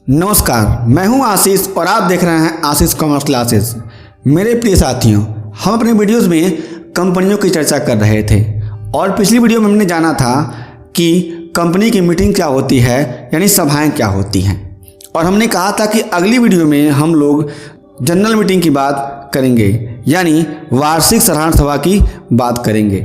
नमस्कार, मैं हूं आशीष और आप देख रहे हैं आशीष कॉमर्स क्लासेस। मेरे प्रिय साथियों, हम अपने वीडियोस में कंपनियों की चर्चा कर रहे थे और पिछली वीडियो में हमने जाना था कि कंपनी की मीटिंग क्या होती है, यानी सभाएं क्या होती हैं। और हमने कहा था कि अगली वीडियो में हम लोग जनरल मीटिंग की बात करेंगे, यानी वार्षिक साधारण सभा की बात करेंगे।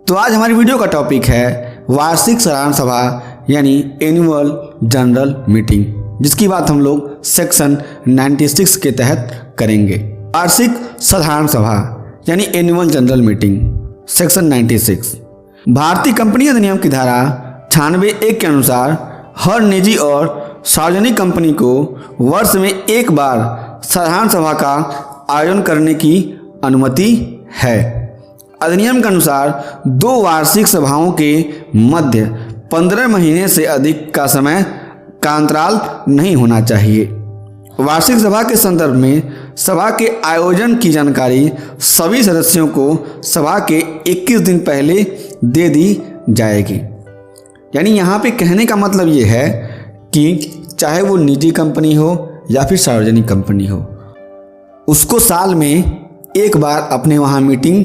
तो आज हमारी वीडियो का टॉपिक है वार्षिक साधारण सभा, यानी एनुअल जनरल मीटिंग, जिसकी बात हम लोग सेक्शन 96 के तहत करेंगे। वार्षिक साधारण सभा यानी एनुअल जनरल मीटिंग, सेक्शन 96। भारतीय कंपनी अधिनियम की धारा 96(1) के अनुसार हर निजी और सार्वजनिक कंपनी को वर्ष में एक बार साधारण सभा का आयोजन करने की अनुमति है। अधिनियम के अनुसार दो वार्षिक सभाओं के मध्य 15 महीने से अधिक का समय का अंतराल नहीं होना चाहिए। वार्षिक सभा के संदर्भ में सभा के आयोजन की जानकारी सभी सदस्यों को सभा के 21 दिन पहले दे दी जाएगी। यानी यहाँ पे कहने का मतलब ये है कि चाहे वो निजी कंपनी हो या फिर सार्वजनिक कंपनी हो, उसको साल में एक बार अपने वहाँ मीटिंग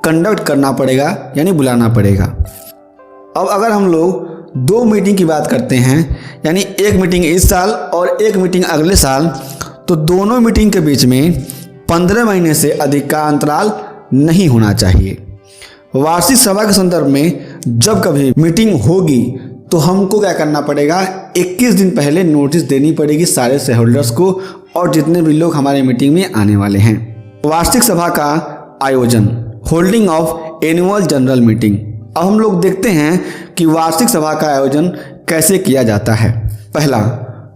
कंडक्ट करना पड़ेगा, यानी बुलाना पड़ेगा। अब अगर हम लोग दो मीटिंग की बात करते हैं, यानी एक मीटिंग इस साल और एक मीटिंग अगले साल, तो दोनों मीटिंग के बीच में 15 महीने से अधिक का अंतराल नहीं होना चाहिए। वार्षिक सभा के संदर्भ में जब कभी मीटिंग होगी तो हमको क्या करना पड़ेगा, 21 दिन पहले नोटिस देनी पड़ेगी सारे शेयर होल्डर्स को और जितने भी लोग हमारे मीटिंग में आने वाले हैं। वार्षिक सभा का आयोजन, holding of annual general meeting. अब हम लोग देखते हैं कि वार्षिक सभा का आयोजन कैसे किया जाता है। पहला,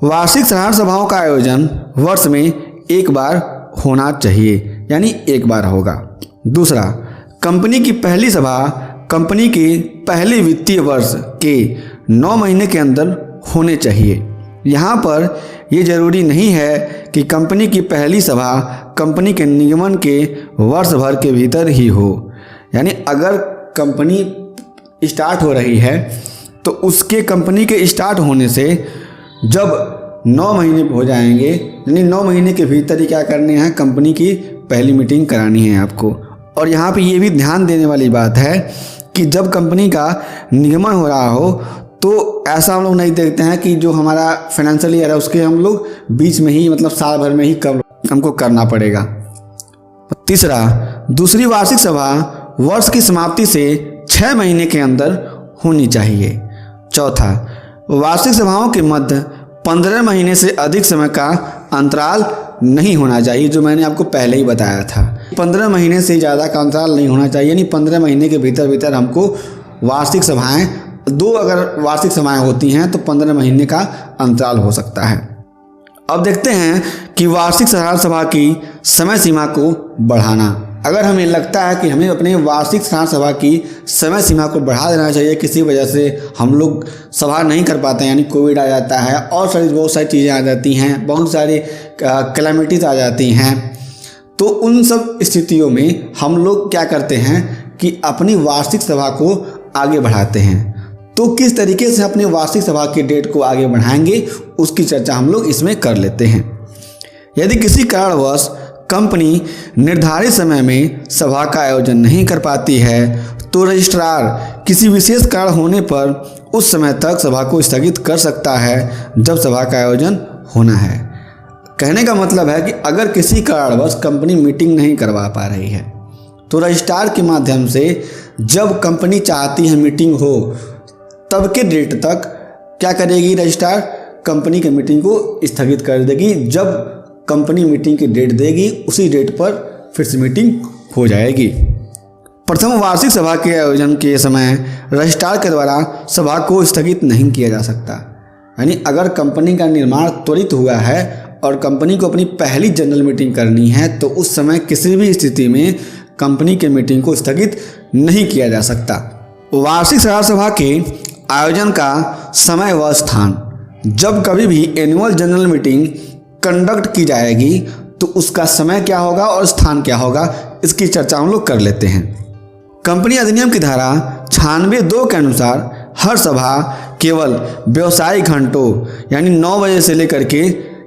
वार्षिक साधारण सभाओं का आयोजन वर्ष में एक बार होना चाहिए, यानी एक बार होगा। दूसरा, कंपनी की पहली सभा कंपनी के पहले वित्तीय वर्ष के 9 महीने के अंदर होने चाहिए। यहाँ पर यह जरूरी नहीं है कि कंपनी की पहली सभा कंपनी के निगमन के वर्ष भर के भीतर ही हो। यानी अगर कंपनी स्टार्ट हो रही है तो उसके कंपनी के स्टार्ट होने से जब 9 महीने हो जाएंगे, यानी 9 महीने के भीतर ही क्या करने हैं, कंपनी की पहली मीटिंग करानी है आपको। और यहाँ पे ये भी ध्यान देने वाली बात है कि जब कंपनी का निगमन हो रहा हो तो ऐसा हम लोग नहीं देखते हैं कि जो हमारा फाइनेंशियल ईयर है उसके हम लोग बीच में ही, मतलब साल भर में ही हमको करना पड़ेगा। तीसरा, दूसरी वार्षिक सभा वर्ष की समाप्ति से 6 महीने के अंदर होनी चाहिए। चौथा, वार्षिक सभाओं के मध्य 15 महीने से अधिक समय का अंतराल नहीं होना चाहिए, जो मैंने आपको पहले ही बताया था। 15 महीने से ज़्यादा का अंतराल नहीं होना चाहिए, यानी 15 महीने के भीतर हमको वार्षिक सभाएं, दो अगर वार्षिक सभाएं होती हैं तो 15 महीने का अंतराल हो सकता है। अब देखते हैं कि वार्षिक साधारण सभा की समय सीमा को बढ़ाना। अगर हमें लगता है कि हमें अपने वार्षिक साधारण सभा की समय सीमा को बढ़ा देना चाहिए, किसी वजह से हम लोग सभा नहीं कर पाते हैं, यानी कोविड आ जाता है और बहुत सारी चीज़ें आ जाती हैं, बहुत सारी कैलामिटीज़ आ जाती हैं, तो उन सब स्थितियों में हम लोग क्या करते हैं कि अपनी वार्षिक सभा को आगे बढ़ाते हैं। तो किस तरीके से अपने वार्षिक सभा की डेट को आगे बढ़ाएंगे, उसकी चर्चा हम लोग इसमें कर लेते हैं। यदि किसी कारणवश कंपनी निर्धारित समय में सभा का आयोजन नहीं कर पाती है तो रजिस्ट्रार किसी विशेष कारण होने पर उस समय तक सभा को स्थगित कर सकता है जब सभा का आयोजन होना है। कहने का मतलब है कि अगर किसी कारणवश कंपनी मीटिंग नहीं करवा पा रही है तो रजिस्ट्रार के माध्यम से जब कंपनी चाहती है मीटिंग हो तब के डेट तक क्या करेगी, रजिस्ट्रार कंपनी की मीटिंग को स्थगित कर देगी। जब कंपनी मीटिंग की डेट देगी उसी डेट पर फिर से मीटिंग हो जाएगी। प्रथम वार्षिक सभा के आयोजन के समय रजिस्ट्रार के द्वारा सभा को स्थगित नहीं किया जा सकता। यानी अगर कंपनी का निर्माण त्वरित हुआ है और कंपनी को अपनी पहली जनरल मीटिंग करनी है तो उस समय किसी भी स्थिति में कंपनी के मीटिंग को स्थगित नहीं किया जा सकता। वार्षिक साधारण सभा के आयोजन का समय व स्थान, जब कभी भी एनुअल जनरल मीटिंग कंडक्ट की जाएगी तो उसका समय क्या होगा और स्थान क्या होगा, इसकी चर्चा हम लोग कर लेते हैं। कंपनी अधिनियम की धारा 96(2) के अनुसार हर सभा केवल व्यावसायिक घंटों यानी 9 बजे से लेकर के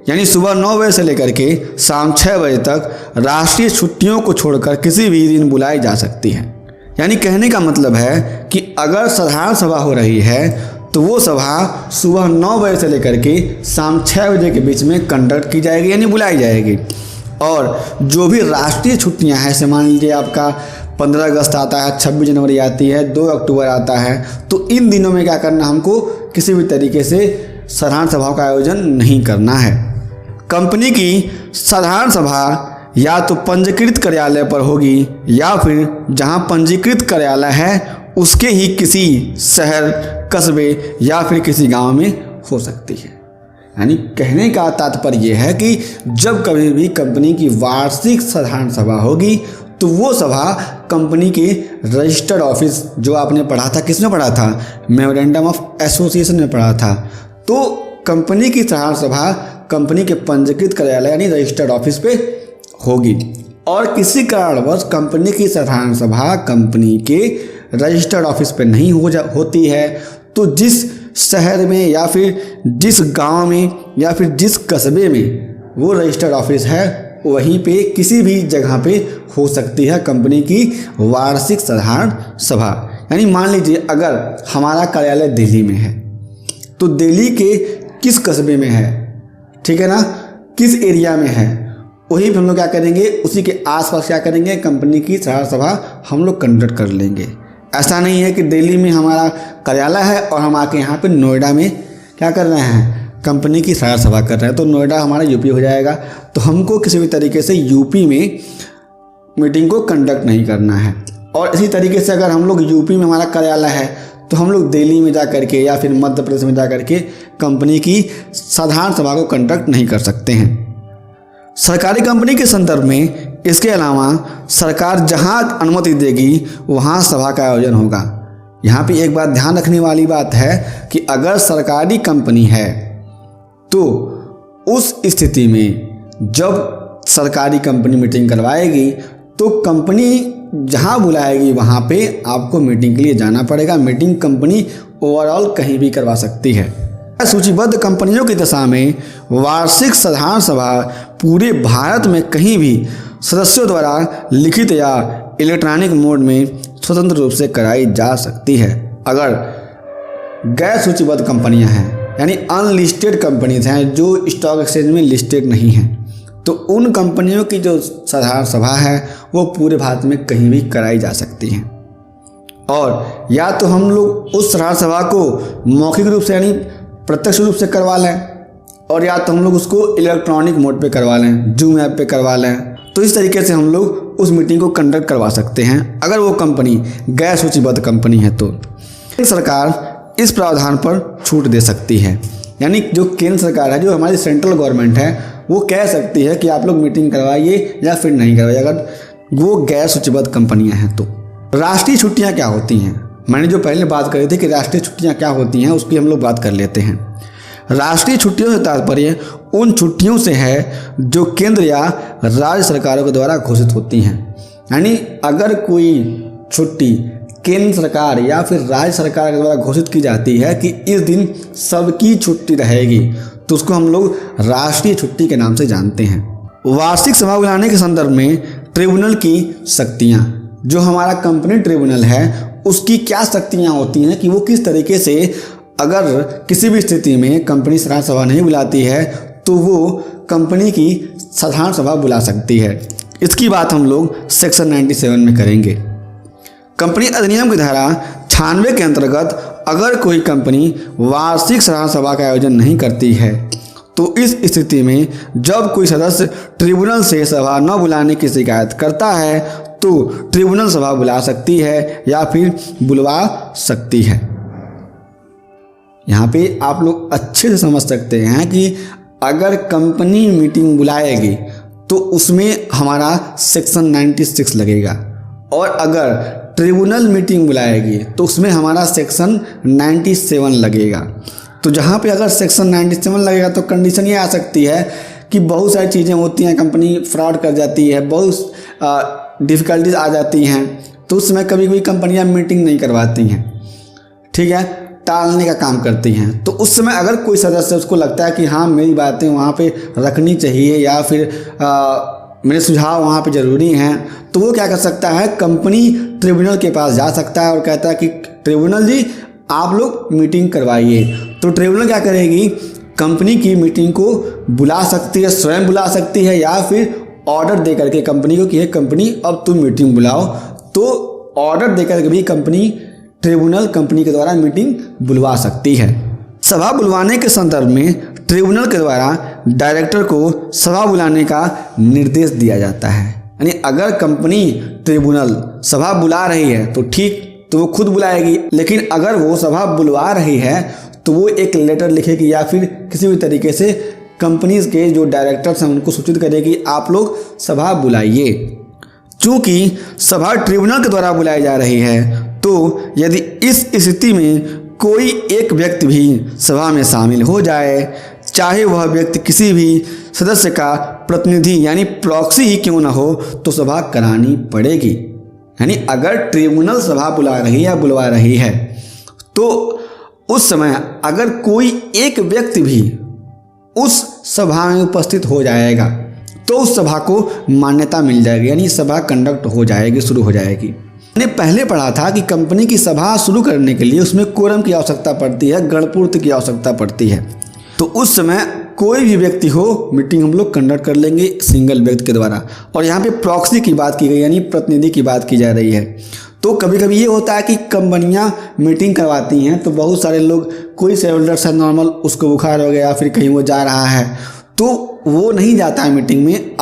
यानी सुबह 9 बजे से लेकर के शाम 6 बजे तक राष्ट्रीय छुट्टियों को छोड़कर किसी भी दिन बुलाई जा सकती है। यानी कहने का मतलब है कि अगर साधारण सभा हो रही है तो वो सभा सुबह 9 बजे से लेकर के शाम 6 बजे के बीच में कंडक्ट की जाएगी यानी बुलाई जाएगी। और जो भी राष्ट्रीय छुट्टियां हैं, जैसे मान लीजिए आपका 15 अगस्त आता है, 26 जनवरी आती है, 2 अक्टूबर आता है, तो इन दिनों में क्या करना, हमको किसी भी तरीके से साधारण सभाओं का आयोजन नहीं करना है। कंपनी की साधारण सभा या तो पंजीकृत कार्यालय पर होगी या फिर जहां पंजीकृत कार्यालय है उसके ही किसी शहर, कस्बे या फिर किसी गांव में हो सकती है। यानी कहने का तात्पर्य यह है कि जब कभी भी कंपनी की वार्षिक साधारण सभा होगी तो वो सभा कंपनी के रजिस्टर्ड ऑफिस, जो आपने पढ़ा था, किसमें पढ़ा था, मेमोरेंडम ऑफ एसोसिएशन में पढ़ा था, तो कंपनी की साधारण सभा कंपनी के पंजीकृत कार्यालय यानी रजिस्टर्ड ऑफिस पे होगी। और किसी कारणवश कंपनी की साधारण सभा कंपनी के रजिस्टर्ड ऑफिस पे नहीं होती है तो जिस शहर में या फिर जिस गांव में या फिर जिस कस्बे में वो रजिस्टर्ड ऑफिस है वहीं पे किसी भी जगह पे हो सकती है कंपनी की वार्षिक साधारण सभा। यानी मान लीजिए अगर हमारा कार्यालय दिल्ली में है तो दिल्ली के किस कस्बे में है, ठीक है ना, किस एरिया में है, वहीं पे हम लोग क्या करेंगे, उसी के आसपास क्या करेंगे, कंपनी की साधारण सभा हम लोग कंडक्ट कर लेंगे। ऐसा नहीं है कि दिल्ली में हमारा कार्यालय है और हम आके यहाँ पे नोएडा में क्या कर रहे हैं, कंपनी की साधारण सभा कर रहे हैं, तो नोएडा हमारा यूपी हो जाएगा। तो हमको किसी भी तरीके से यूपी में मीटिंग को कंडक्ट नहीं करना है। और इसी तरीके से अगर हम लोग यूपी में हमारा कार्यालय है तो हम लोग दिल्ली में जा करके या फिर मध्य प्रदेश में जा करके कंपनी की साधारण सभा को कंडक्ट नहीं कर सकते हैं। सरकारी कंपनी के संदर्भ में इसके अलावा सरकार जहां अनुमति देगी वहां सभा का आयोजन होगा। यहाँ पे एक बात ध्यान रखने वाली बात है कि अगर सरकारी कंपनी है तो उस स्थिति में जब सरकारी कंपनी मीटिंग करवाएगी तो कंपनी जहां बुलाएगी वहां पे आपको मीटिंग के लिए जाना पड़ेगा। मीटिंग कंपनी ओवरऑल कहीं भी करवा सकती है। सूचीबद्ध कंपनियों की दशा में वार्षिक साधारण सभा पूरे भारत में कहीं भी सदस्यों द्वारा लिखित या इलेक्ट्रॉनिक मोड में स्वतंत्र रूप से कराई जा सकती है। अगर गैर सूचीबद्ध कंपनियां हैं यानी अनलिस्टेड कंपनीज हैं जो स्टॉक एक्सचेंज में लिस्टेड नहीं हैं, तो उन कंपनियों की जो साधारण सभा है वो पूरे भारत में कहीं भी कराई जा सकती है। और या तो हम लोग उस साधारण सभा को मौखिक रूप से यानी प्रत्यक्ष रूप से करवा लें और या तो हम लोग उसको इलेक्ट्रॉनिक मोड पे करवा लें, जूम ऐप पे करवा लें। तो इस तरीके से हम लोग उस मीटिंग को कंडक्ट करवा सकते हैं अगर वो कंपनी गैर सूचीबद्ध कंपनी है तो। सरकार इस प्रावधान पर छूट दे सकती है। यानी जो केंद्र सरकार है, जो हमारी सेंट्रल गवर्नमेंट है, वो कह सकती है कि आप लोग मीटिंग करवाइए या फिर नहीं करवाइए अगर वो गैर सूचीबद्ध कंपनियां हैं तो। राष्ट्रीय छुट्टियां क्या होती हैं, मैंने जो पहले बात करी थी कि राष्ट्रीय छुट्टियां क्या होती हैं उसकी हम लोग बात कर लेते हैं। राष्ट्रीय छुट्टियों से तात्पर्य उन छुट्टियों से है जो केंद्र या राज्य सरकारों के द्वारा घोषित होती हैं। यानी अगर कोई छुट्टी केंद्र सरकार या फिर राज्य सरकार के द्वारा घोषित की जाती है कि इस दिन सबकी छुट्टी रहेगी तो उसको हम लोग राष्ट्रीय छुट्टी के नाम से जानते हैं। वार्षिक सभा बुलाने के संदर्भ में ट्रिब्यूनल की शक्तियाँ, जो हमारा कंपनी ट्रिब्यूनल है उसकी क्या शक्तियाँ होती हैं कि वो किस तरीके से अगर किसी भी स्थिति में कंपनी साधारण सभा नहीं बुलाती है तो वो कंपनी की साधारण सभा बुला सकती है। इसकी बात हम लोग सेक्शन 97 में करेंगे। कंपनी अधिनियम की धारा 96 के अंतर्गत अगर कोई कंपनी वार्षिक साधारण सभा का आयोजन नहीं करती है तो इस स्थिति में जब कोई सदस्य ट्रिब्यूनल से सभा न बुलाने की शिकायत करता है तो ट्रिब्यूनल सभा बुला सकती है या फिर बुलवा सकती है। यहाँ पे आप लोग अच्छे से समझ सकते हैं कि अगर कंपनी मीटिंग बुलाएगी तो उसमें हमारा सेक्शन 96 लगेगा और अगर ट्रिब्यूनल मीटिंग बुलाएगी तो उसमें हमारा सेक्शन 97 लगेगा। तो जहाँ पे अगर सेक्शन 97 लगेगा तो कंडीशन ये आ सकती है कि बहुत सारी चीज़ें होती हैं, कंपनी फ्रॉड कर जाती है, बहुत डिफ़िकल्टीज आ जाती हैं, तो उसमें कभी कभी कंपनियां मीटिंग नहीं करवाती हैं। ठीक है, टालने का काम करती हैं। तो उस समय अगर कोई सदस्य उसको लगता है कि हाँ मेरी बातें वहाँ पे रखनी चाहिए या फिर मेरे सुझाव वहाँ पे ज़रूरी हैं, तो वो क्या कर सकता है, कंपनी ट्रिब्यूनल के पास जा सकता है और कहता है कि ट्रिब्यूनल जी आप लोग मीटिंग करवाइए। तो ट्रिब्यूनल क्या करेगी, कंपनी की मीटिंग को बुला सकती है, स्वयं बुला सकती है, या फिर ऑर्डर दे करके कंपनी को कि ये कंपनी अब तुम मीटिंग बुलाओ। तो ऑर्डर दे करके भी ट्रिब्यूनल कंपनी के द्वारा मीटिंग बुलवा सकती है। सभा बुलवाने के संदर्भ में ट्रिब्यूनल के द्वारा डायरेक्टर को सभा बुलाने का निर्देश दिया जाता है। यानी अगर कंपनी ट्रिब्यूनल सभा बुला रही है तो ठीक, तो वो खुद बुलाएगी, लेकिन अगर वो सभा बुलवा रही है तो वो एक लेटर लिखेगी या फिर किसी भी तरीके से कंपनीज के जो डायरेक्टर्स हैं उनको सूचित करेगी आप लोग सभा बुलाइए। चूँकि सभा ट्रिब्यूनल के द्वारा बुलाई जा रही है, तो यदि इस स्थिति में कोई एक व्यक्ति भी सभा में शामिल हो जाए, चाहे वह व्यक्ति किसी भी सदस्य का प्रतिनिधि यानी प्रॉक्सी ही क्यों ना हो, तो सभा करानी पड़ेगी। यानी अगर ट्रिब्यूनल सभा बुला रही या बुलवा रही है तो उस समय अगर कोई एक व्यक्ति भी उस सभा में उपस्थित हो जाएगा तो उस सभा को मान्यता मिल जाएगी, यानी सभा कंडक्ट हो जाएगी, शुरू हो जाएगी। मैंने पहले पढ़ा था कि कंपनी की सभा शुरू करने के लिए उसमें कोरम की आवश्यकता पड़ती है, गणपूर्ति की आवश्यकता पड़ती है। तो उस समय कोई भी व्यक्ति हो, मीटिंग हम लोग कंडक्ट कर लेंगे सिंगल व्यक्ति के द्वारा। और यहाँ पे प्रॉक्सी की बात की गई, यानी प्रतिनिधि की बात की जा रही है। तो कभी कभी ये होता है कि कंपनियां मीटिंग करवाती हैं तो बहुत सारे लोग, कोई शेयर होल्डर्स है नॉर्मल, उसको बुखार हो गया, फिर कहीं वो जा रहा है तो वो नहीं जाता है मीटिंग में,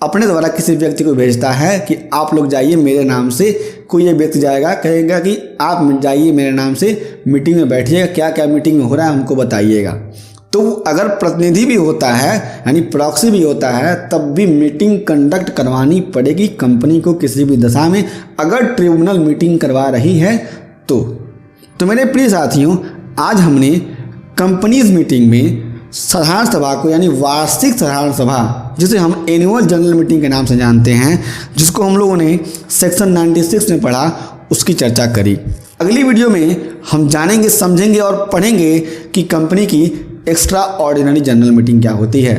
अपने द्वारा किसी व्यक्ति को भेजता है कि आप लोग जाइए मेरे नाम से। कोई ये व्यक्ति जाएगा, कहेगा कि आप जाइए मेरे नाम से मीटिंग में बैठिएगा, क्या क्या मीटिंग में हो रहा है हमको बताइएगा। तो अगर प्रतिनिधि भी होता है यानी प्रॉक्सी भी होता है, तब भी मीटिंग कंडक्ट करवानी पड़ेगी कंपनी को किसी भी दशा में, अगर ट्रिब्यूनल मीटिंग करवा रही है तो मेरे प्रिय साथियों, आज हमने कंपनीज मीटिंग में साधारण सभा को, यानी वार्षिक साधारण सभा जिसे हम एनुअल जनरल मीटिंग के नाम से जानते हैं, जिसको हम लोगों ने सेक्शन 96 में पढ़ा, उसकी चर्चा करी। अगली वीडियो में हम जानेंगे, समझेंगे और पढ़ेंगे कि कंपनी की एक्स्ट्रा ऑर्डिनरी जनरल मीटिंग क्या होती है।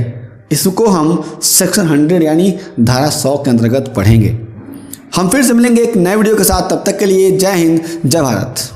इसको हम सेक्शन 100 यानी धारा 100 के अंतर्गत पढ़ेंगे। हम फिर से मिलेंगे एक नए वीडियो के साथ, तब तक के लिए जय हिंद, जय भारत।